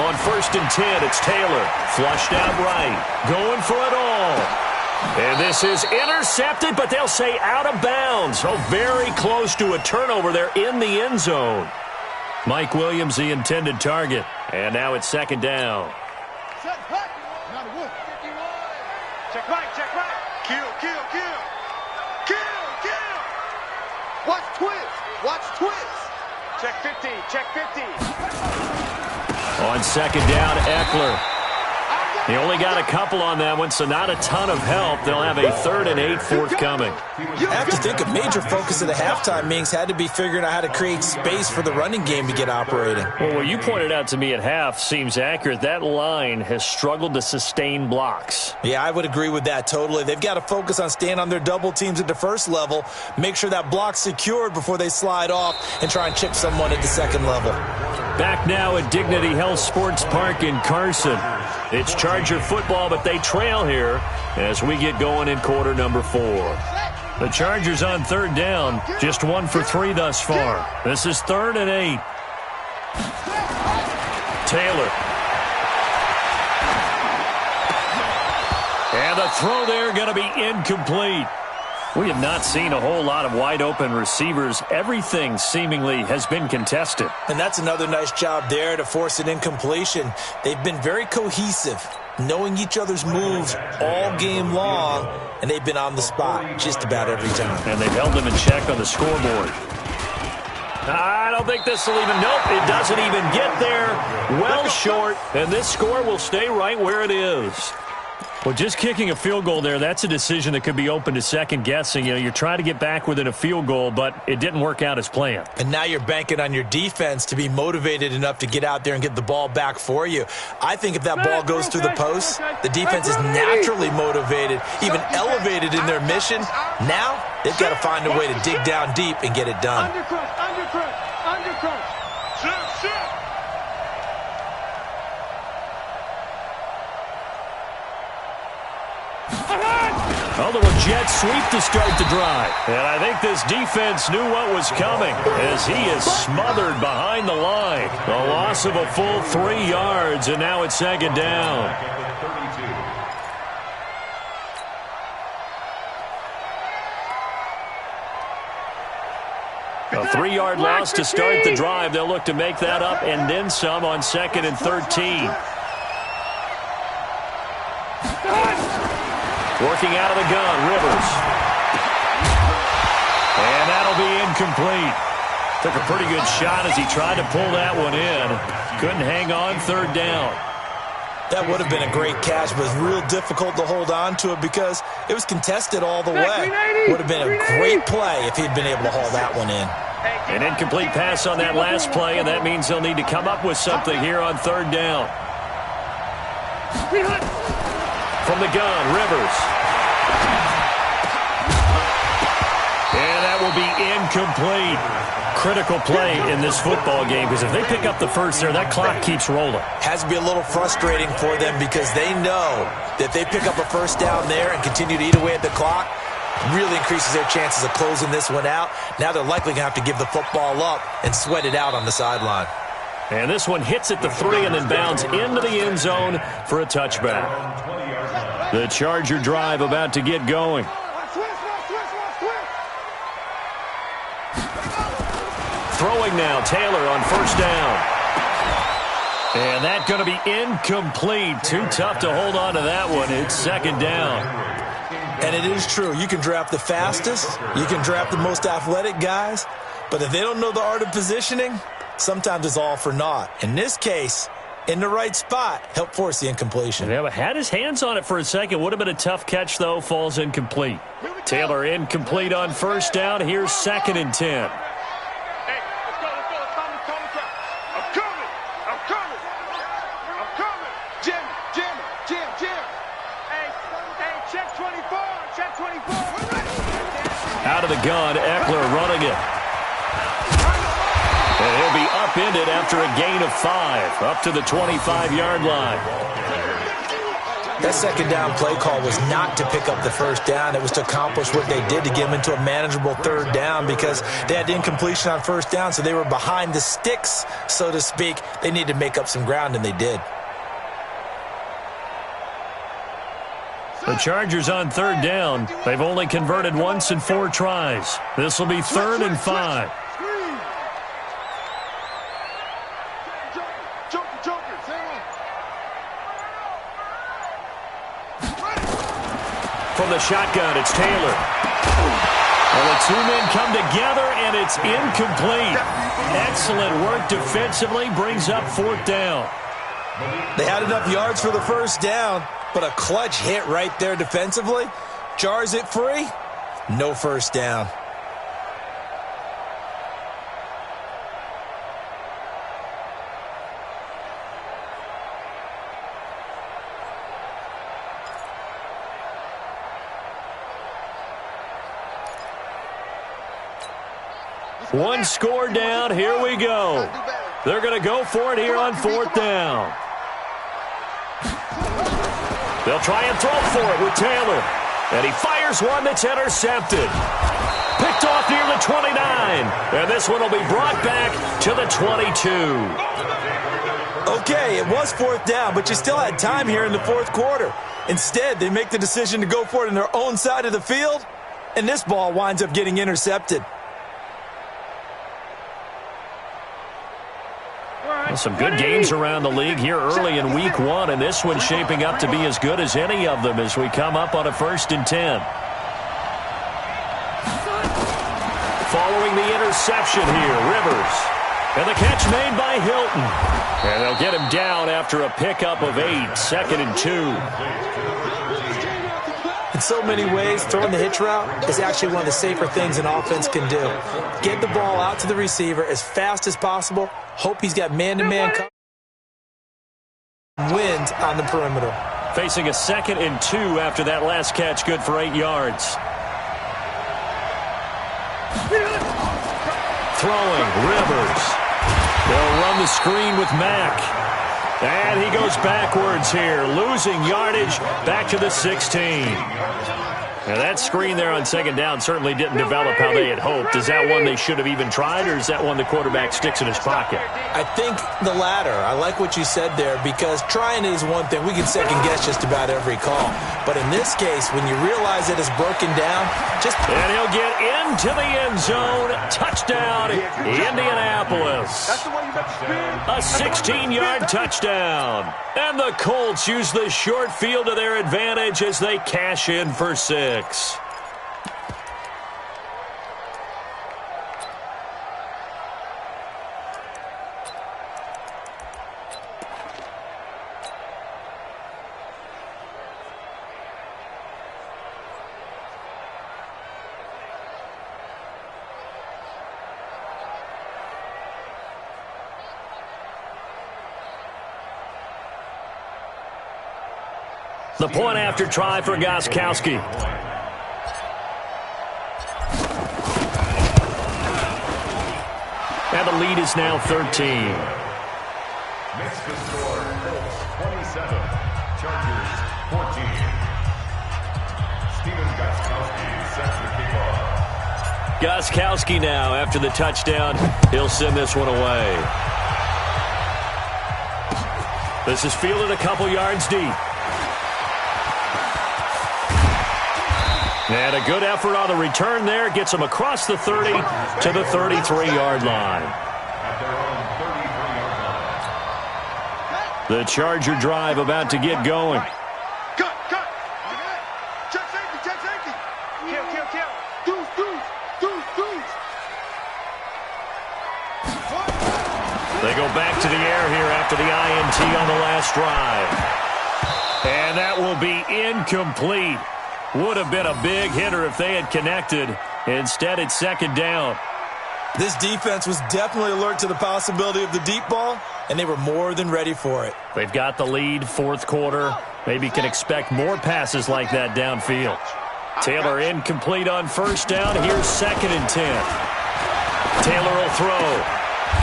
Speaker 2: On 1st and 10, it's Taylor. Flushed out right. Going for it all. And this is intercepted, but they'll say out of bounds. Oh, very close to a turnover there in the end zone. Mike Williams, the intended target. And now it's 2nd down.
Speaker 3: Check right. Kill. Watch twist.
Speaker 6: Check 50.
Speaker 2: On 2nd down, Eckler. He only got a couple on that one, so not a ton of help. They'll have a 3rd and 8 forthcoming.
Speaker 4: I have to think a major focus of the halftime meetings had to be figuring out how to create space for the running game to get operating.
Speaker 2: Well, what you pointed out to me at half seems accurate. That line has struggled to sustain blocks.
Speaker 4: Yeah, I would agree with that totally. They've got to focus on staying on their double teams at the first level, make sure that block's secured before they slide off and try and chip someone at the second level.
Speaker 2: Back now at Dignity Health Sports Park in Carson. It's Charger football, but they trail here as we get going in quarter number 4. The Chargers on 3rd down, just 1 for 3 thus far. This is 3rd and 8. Taylor. And the throw there going to be incomplete. We have not seen a whole lot of wide-open receivers. Everything seemingly has been contested.
Speaker 4: And that's another nice job there to force an incompletion. They've been very cohesive, knowing each other's moves all game long, and they've been on the spot just about every time.
Speaker 2: And they've held them in check on the scoreboard. I don't think this will even, nope, it doesn't even get there. Well short, and this score will stay right where it is. Well, just kicking a field goal there, that's a decision that could be open to second guessing. You know, you're trying to get back within a field goal, but it didn't work out as planned.
Speaker 4: And now you're banking on your defense to be motivated enough to get out there and get the ball back for you. I think if that ball goes through the post, the defense is naturally motivated, even elevated in their mission. Now they've got to find a way to dig down deep and get it done.
Speaker 3: Undercrush. Shit.
Speaker 2: A little jet sweep to start the drive. And I think this defense knew what was coming as he is smothered behind the line. A loss of a full 3 yards, and now it's 2nd down. A 3-yard loss to start the drive. They'll look to make that up and then some on 2nd and 13. Working out of the gun, Rivers. And that'll be incomplete. Took a pretty good shot as he tried to pull that one in. Couldn't hang on 3rd down.
Speaker 4: That would have been a great catch, but it was real difficult to hold on to it because it was contested all the way. Would have been a great play if he'd been able to haul that one in.
Speaker 2: An incomplete pass on that last play, and that means they'll need to come up with something here on third down. From the gun, Rivers. And that will be incomplete. Critical play in this football game because if they pick up the first there, that clock keeps rolling.
Speaker 4: Has to be a little frustrating for them because they know that they pick up a first down there and continue to eat away at the clock, really increases their chances of closing this one out. Now they're likely going to have to give the football up and sweat it out on the sideline.
Speaker 2: And this one hits at the 3 and then bounds into the end zone for a touchback. The Charger drive about to get going. Throwing now, Taylor on first down. And that's going to be incomplete. Too tough to hold on to that one. It's second down.
Speaker 4: And it is true. You can draft the fastest. You can draft the most athletic guys. But if they don't know the art of positioning, sometimes it's all for naught. In this case, in the right spot, help force the incompletion.
Speaker 2: Yeah, but had his hands on it for a second. Would have been a tough catch, though. Falls incomplete. Taylor incomplete on first down. Here's second and 10. Out of the gun, Eckler running it. And he'll be upended after a gain of 5, up to the 25-yard line.
Speaker 4: That second down play call was not to pick up the first down. It was to accomplish what they did to get them into a manageable third down because they had incompletion on first down, so they were behind the sticks, so to speak. They needed to make up some ground, and they did.
Speaker 2: The Chargers on third down. They've only converted once in 4 tries. This will be 3rd and 5. From the shotgun, it's Taylor. Well, the 2 men come together, and it's incomplete. Excellent work defensively, brings up 4th down.
Speaker 4: They had enough yards for the first down, but a clutch hit right there defensively jars it free. No first down.
Speaker 2: One score down. Here we go. They're going to go for it here on 4th down. They'll try and throw for it with Taylor. And he fires one that's intercepted. Picked off near the 29. And this one will be brought back to the 22.
Speaker 4: Okay, it was 4th down, but you still had time here in the 4th quarter. Instead, they make the decision to go for it on their own side of the field, and this ball winds up getting intercepted.
Speaker 2: Well, some good games around the league here early in week 1, and this one's shaping up to be as good as any of them as we come up on a 1st and 10. Following the interception here, Rivers. And the catch made by Hilton. And they'll get him down after a pickup of 8, 2nd and 2.
Speaker 4: In so many ways, throwing the hitch route is actually one of the safer things an offense can do. Get the ball out to the receiver as fast as possible. Hope he's got man-to-man coverage. Wins on the perimeter.
Speaker 2: Facing a 2nd and 2 after that last catch, good for 8 yards. Throwing, Rivers. They'll run the screen with Mack. And he goes backwards here, losing yardage back to the 16. Now that screen there on 2nd down certainly didn't develop how they had hoped. Is that one they should have even tried, or is that one the quarterback sticks in his pocket?
Speaker 4: I think the latter. I like what you said there, because trying is one thing. We can second-guess just about every call. But in this case, when you realize that it's broken down, just...
Speaker 2: And he'll get into the end zone. Touchdown, Indianapolis. A 16-yard touchdown. And the Colts use the short field to their advantage as they cash in for 6. The point after try for Gostkowski. And the lead is now 13.
Speaker 5: Makes the score 27, Chargers 14. Steven Gostkowski sets the kickoff.
Speaker 2: Gostkowski now, after the touchdown, he'll send this one away. This is fielded a couple yards deep. And a good effort on the return there. Gets him across the 30 to the 33-yard line.
Speaker 5: At their own 33-yard line.
Speaker 2: The Charger drive about to get going.
Speaker 3: Cut. Check safety. Kill. Deuce.
Speaker 2: They go back to the air here after the INT on the last drive. And that will be incomplete. Would have been a big hitter if they had connected. Instead, it's second down.
Speaker 4: This defense was definitely alert to the possibility of the deep ball, and they were more than ready for it.
Speaker 2: They've got the lead, fourth quarter. Maybe can expect more passes like that downfield. Taylor incomplete on first down. Here's 2nd and 10. Taylor will throw.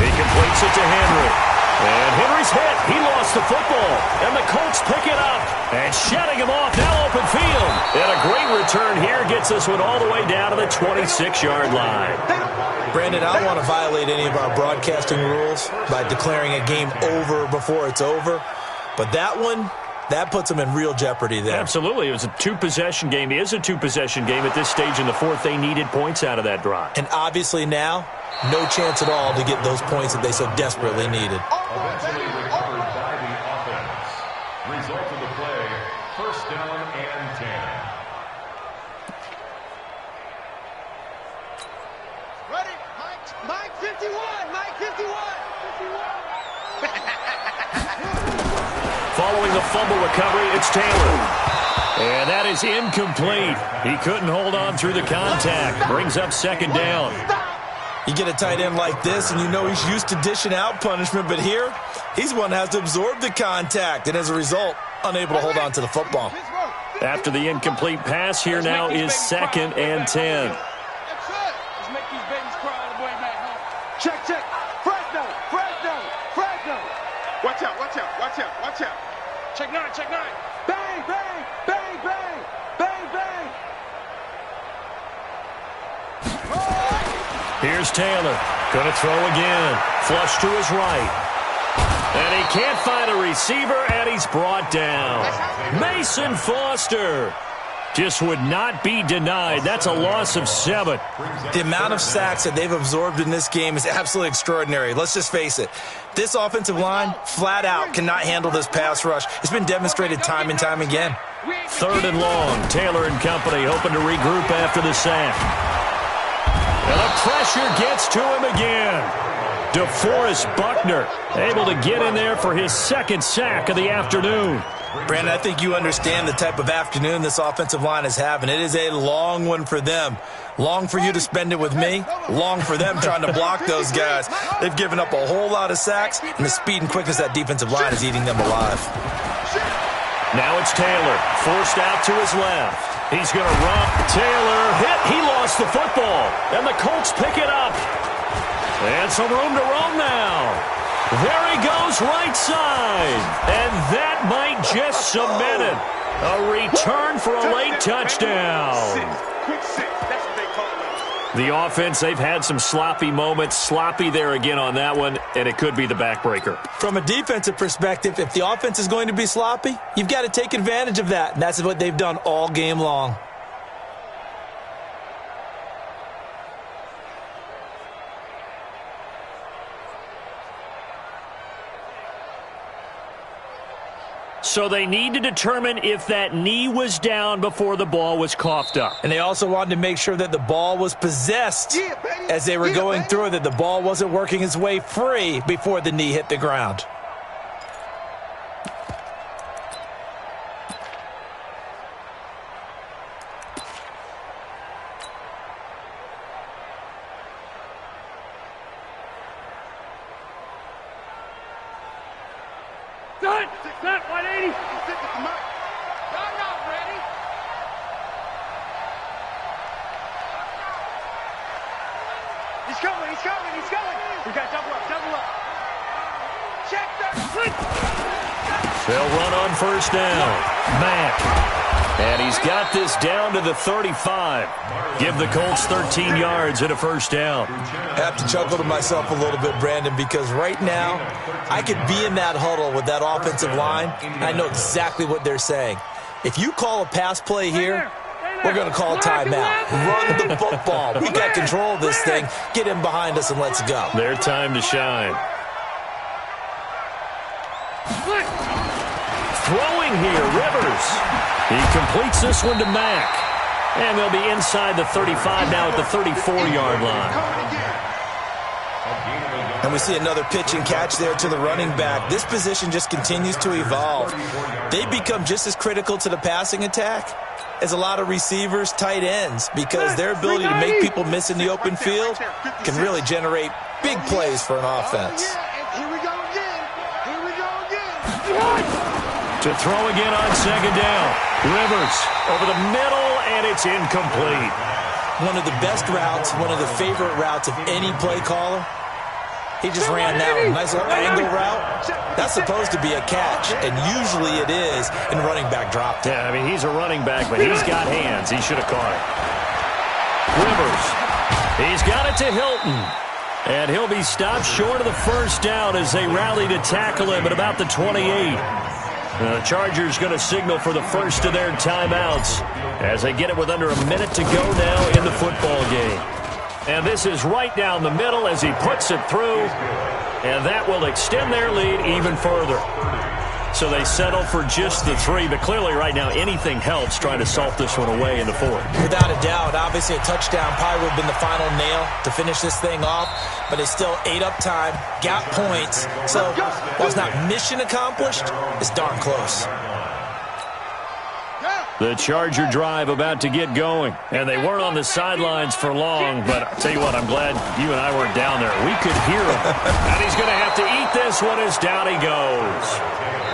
Speaker 2: He completes it to Henry. And Henry's hit. He lost the football. And the Colts pick it up. And shutting him off, now open field. And a great return here gets this one all the way down to the 26-yard line.
Speaker 4: Brandon, I don't want to violate any of our broadcasting rules by declaring a game over before it's over. But that one, that puts them in real jeopardy there.
Speaker 2: Absolutely. It was a two-possession game. It is a two-possession game at this stage in the fourth. They needed points out of that drive.
Speaker 4: And obviously now, no chance at all to get those points that they so desperately needed.
Speaker 5: Eventually recovered by the offense. Result of the play, first down and 10.
Speaker 6: Ready? Mike 51.
Speaker 2: Following the fumble recovery, it's Taylor. And that is incomplete. He couldn't hold on through the contact. Brings up second down.
Speaker 4: You get a tight end like this, and you know he's used to dishing out punishment, but here, he's one that has to absorb the contact, and as a result, unable to hold on to the football.
Speaker 2: After the incomplete pass, here now is 2nd and 10.
Speaker 6: Let's make these babies cry all the way back home.
Speaker 3: Check. Fresno. Watch out.
Speaker 6: Check nine.
Speaker 3: Bang.
Speaker 2: Here's Taylor. Going to throw again. Flush to his right. And he can't find a receiver, and he's brought down. Mason Foster just would not be denied. That's a loss of 7.
Speaker 4: The amount of sacks that they've absorbed in this game is absolutely extraordinary. Let's just face it. This offensive line, flat out, cannot handle this pass rush. It's been demonstrated time and time again.
Speaker 2: 3rd and long. Taylor and company hoping to regroup after the sack. And the pressure gets to him again. DeForest Buckner able to get in there for his 2nd sack of the afternoon.
Speaker 4: Brandon, I think you understand the type of afternoon this offensive line is having. It is a long one for them. Long for you to spend it with me. Long for them trying to block those guys. They've given up a whole lot of sacks, and the speed and quickness of that defensive line is eating them alive.
Speaker 2: Now it's Taylor, forced out to his left. He's going to run. Taylor hit. He lost the football. And the Colts pick it up. And some room to roam now. There he goes, right side. And that might just cement it. A return for a late touchdown.
Speaker 3: Quick 6. That's what they call it.
Speaker 2: The offense, they've had some sloppy moments. Sloppy there again on that one, and it could be the backbreaker.
Speaker 4: From a defensive perspective, if the offense is going to be sloppy, you've got to take advantage of that. And that's what they've done all game long.
Speaker 2: So they need to determine if that knee was down before the ball was coughed up.
Speaker 4: And they also wanted to make sure that the ball was possessed as they were going through it, that the ball wasn't working its way free before the knee hit the ground.
Speaker 6: Set 180.
Speaker 3: He's coming. He's coming. He's coming. We got double up. Double up. Check that.
Speaker 2: They'll run on first down. Mack. And he's got this down to the 35. Give the Colts 13 yards and a first down.
Speaker 4: I have to chuckle to myself a little bit, Brandon, because right now I could be in that huddle with that offensive line. I know exactly what they're saying. If you call a pass play here, we're going to call a timeout. Run the football. We got control of this thing. Get him behind us and let's go.
Speaker 2: Their time to shine. Throwing here, Rivers. He completes this one to Mack. And they'll be inside the 35 now at the 34-yard line.
Speaker 4: And we see another pitch and catch there to the running back. This position just continues to evolve. They become just as critical to the passing attack as a lot of receivers, tight ends, because their ability to make people miss in the open field can really generate big plays for an offense.
Speaker 3: Here we go again. Here we go again.
Speaker 2: To throw again on second down. Rivers over the middle, and it's incomplete.
Speaker 4: One of the best routes, one of the favorite routes of any play caller. He just ran that one. Nice little angle route. That's supposed to be a catch, and usually it is in running back drop.
Speaker 2: Yeah, I mean, he's a running back, but he's got hands. He should have caught it. Rivers. He's got it to Hilton. And he'll be stopped short of the first down as they rally to tackle him at about the 28. The Chargers going to signal for the first of their timeouts as they get it with under a minute to go now in the football game. And this is right down the middle as he puts it through, and that will extend their lead even further. So they settle for just the 3, but clearly right now anything helps trying to salt this one away in the 4th.
Speaker 4: Without a doubt, obviously a touchdown probably would have been the final nail to finish this thing off, but it's still ate up time, got points, so while it's not mission accomplished, it's darn close.
Speaker 2: The Charger drive about to get going, and they weren't on the sidelines for long, but I'll tell you what, I'm glad you and I weren't down there. We could hear him, and he's going to have to eat this one as down he goes.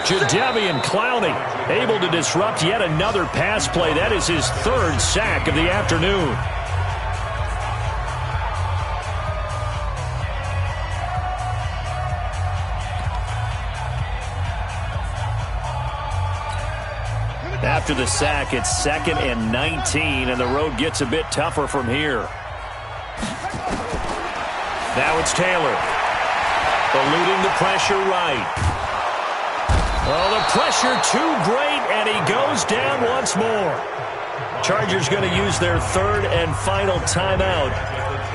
Speaker 2: Jadeveon Clowney able to disrupt yet another pass play. That is his 3rd sack of the afternoon. After the sack, it's 2nd and 19, and the road gets a bit tougher from here. Now it's Taylor. Eluding the pressure right. Oh, the pressure too great, and he goes down once more. Chargers going to use their 3rd and final timeout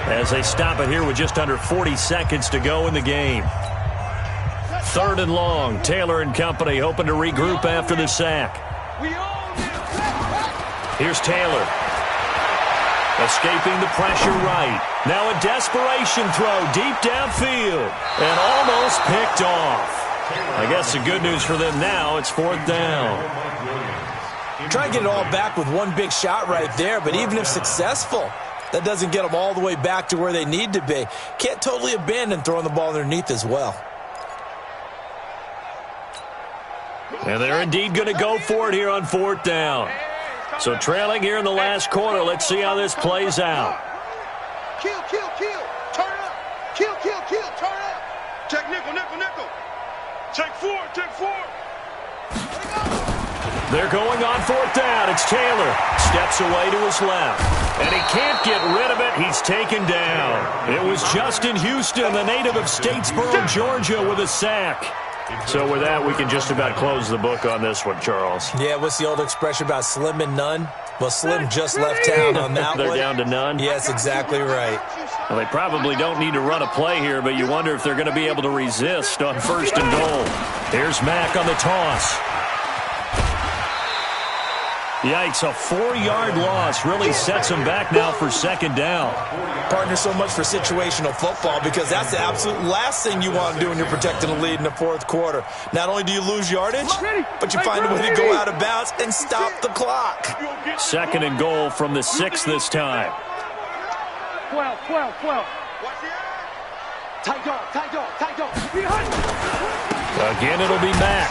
Speaker 2: as they stop it here with just under 40 seconds to go in the game. 3rd and long. Taylor and company hoping to regroup after the sack. Here's Taylor. Escaping the pressure right. Now a desperation throw deep downfield. And almost picked off. I guess the good news for them now, it's 4th down.
Speaker 4: Try to get it all back with one big shot right there, but even if successful, that doesn't get them all the way back to where they need to be. Can't totally abandon throwing the ball underneath as well.
Speaker 2: And they're indeed going to go for it here on 4th down. So trailing here in the last quarter, let's see how this plays out.
Speaker 3: Kill, kill, kill. Turn up. Kill, kill, kill. Turn up. Check nickel, nickel, nickel. Check 4, check 4.
Speaker 2: They're going on 4th down. It's Taylor. Steps away to his left. And he can't get rid of it. He's taken down. It was Justin Houston, the native of Statesboro, Georgia, with a sack. So with that, we can just about close the book on this one, Charles.
Speaker 4: Yeah, what's the old expression about slim and none? Well, Slim just left town on that
Speaker 2: They're
Speaker 4: one.
Speaker 2: down to none?
Speaker 4: Yes, exactly right.
Speaker 2: Well, they probably don't need to run a play here, but you wonder if they're going to be able to resist on 1st and goal. Here's Mack on the toss. Yikes, a 4-yard loss really sets them back now for 2nd down.
Speaker 4: Partner, so much for situational football because that's the absolute last thing you want to do when you're protecting a lead in the 4th quarter. Not only do you lose yardage, but you find a way to go out of bounds and stop the clock.
Speaker 2: 2nd and goal from the 6 this time.
Speaker 6: 12. Tight dog.
Speaker 2: Again, it'll be Mack.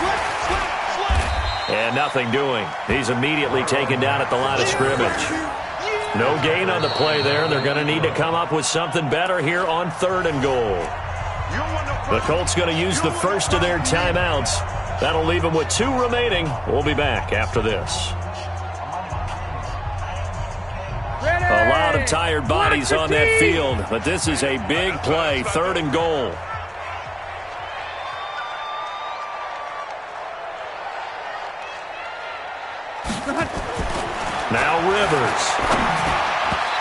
Speaker 2: And nothing doing. He's immediately taken down at the line of scrimmage. No gain on the play there. They're going to need to come up with something better here on 3rd and goal. The Colts going to use the first of their timeouts. That'll leave them with 2 remaining. We'll be back after this. A lot of tired bodies on that field, but this is a big play, 3rd and goal. Now Rivers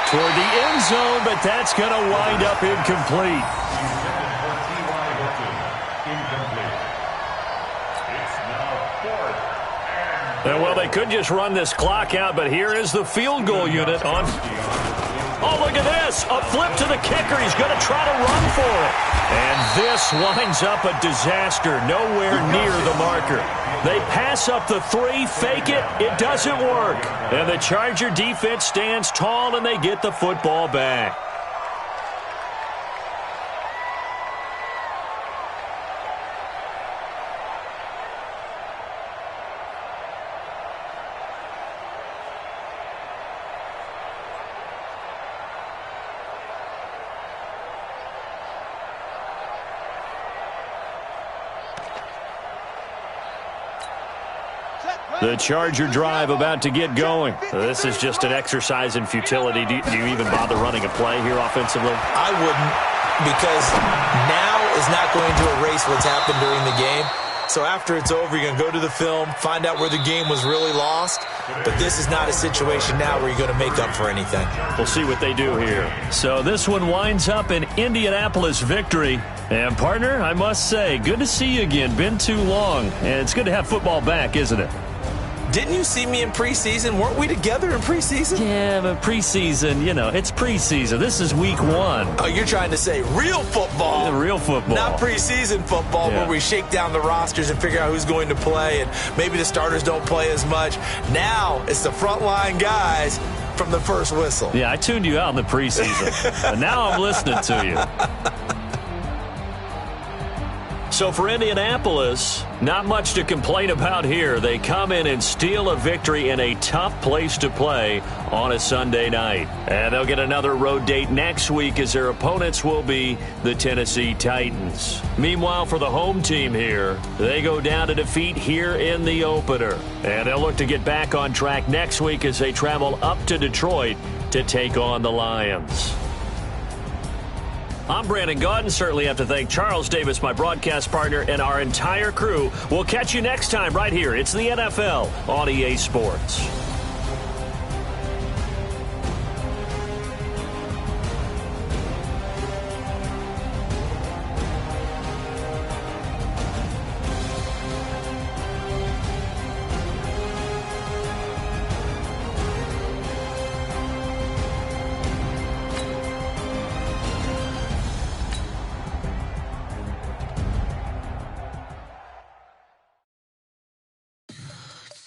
Speaker 2: toward the end zone, but that's going to wind up incomplete. And, well, they could just run this clock out, but here is the field goal unit on. Oh, look at this. A flip to the kicker. He's going to try to run for it. And this winds up a disaster, nowhere near the marker. They pass up the 3, fake it. It doesn't work. And the Charger defense stands tall, and they get the football back. The Charger drive about to get going. This is just an exercise in futility. Do you even bother running a play here offensively?
Speaker 4: I wouldn't, because now is not going to erase what's happened during the game. So after it's over, you're going to go to the film, find out where the game was really lost. But this is not a situation now where you're going to make up for anything.
Speaker 2: We'll see what they do here. So this one winds up an Indianapolis victory. And, partner, I must say, good to see you again. Been too long. And it's good to have football back, isn't it?
Speaker 4: Didn't you see me in preseason? Weren't we together in preseason?
Speaker 2: Yeah, but preseason, it's preseason. This is week 1.
Speaker 4: Oh, you're trying to say real football.
Speaker 2: Yeah, real football.
Speaker 4: Not preseason football where we shake down the rosters and figure out who's going to play, and maybe the starters don't play as much. Now it's the frontline guys from the first whistle.
Speaker 2: Yeah, I tuned you out in the preseason. And now I'm listening to you. So for Indianapolis, not much to complain about here. They come in and steal a victory in a tough place to play on a Sunday night. And they'll get another road date next week as their opponents will be the Tennessee Titans. Meanwhile, for the home team here, they go down to defeat here in the opener. And they'll look to get back on track next week as they travel up to Detroit to take on the Lions. I'm Brandon Gaudin. Certainly have to thank Charles Davis, my broadcast partner, and our entire crew. We'll catch you next time right here. It's the NFL on EA Sports.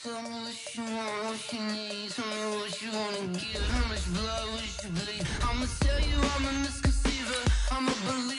Speaker 1: Tell me what you want, what you need. Tell me what you wanna give. How much blood would you bleed? I'ma tell you I'm a misconceiver. I'm a believer.